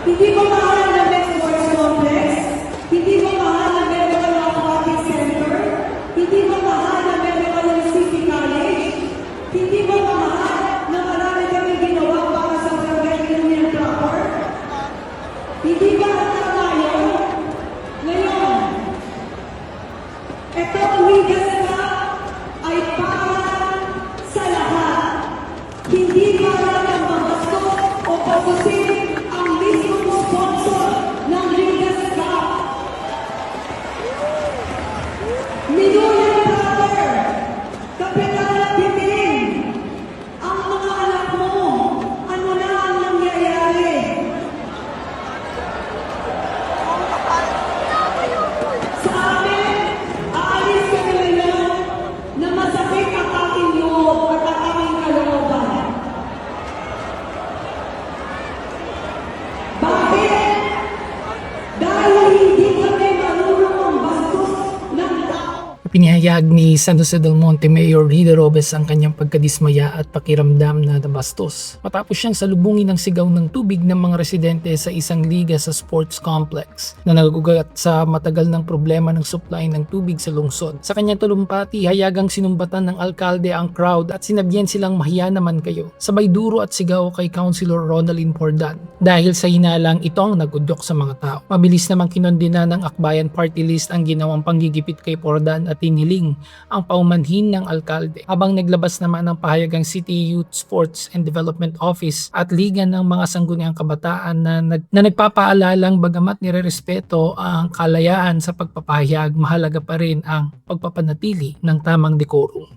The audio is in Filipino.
Hindi mo mahal na Best Sports Complex? Hindi mo mahal na meron kayo aquatic center? Hindi mo mahal na meron kayong City College? Hindi mo mahal na marami kami ginawa para sa barangay union proper? Hindi ba tama yun? Ngayon, ito ang Ligas Cup ay para sa lahat. Hindi para ng mga o pasusin ang mismong sponsor ng Ligas Cup. Minuyan Brother, Kapitan Bitin, ang mga anak mo, ano na ang nangyayari? Sa amin, aalis kami ngayon na masakit ang aking loob at ang aking kalooban. Bakit? Dahil hindi kami marunong bastos ng tao. Pinahayag ni San Jose del Monte Mayor Rida Robes ang kanyang pagkadismaya at pakiramdam na nabastos matapos siyang salubungin ng sigaw ng tubig ng mga residente sa isang liga sa sports complex na nagugat sa matagal ng problema ng supply ng tubig sa lungsod. Sa kanyang talumpati, hayagang sinumbatan ng alkalde ang crowd at sinabyan silang mahiya naman kayo. Sabay duro at sigaw kay Councilor Ronaldin Pordan dahil sa hinalang ito ang nagudyok sa mga tao. Mabilis namang kinondena ng Akbayan Party List ang ginawang panggigipit kay Pordan at tiniling ang paumanhin ng alkalde. Habang naglabas naman ng pahayag ang City Youth Sports and Development Office at Liga ng mga Sangguniang Kabataan na nagpapaalalang bagamat nirerespeto ang kalayaan sa pagpapahayag, mahalaga pa rin ang pagpapanatili ng tamang dekorum.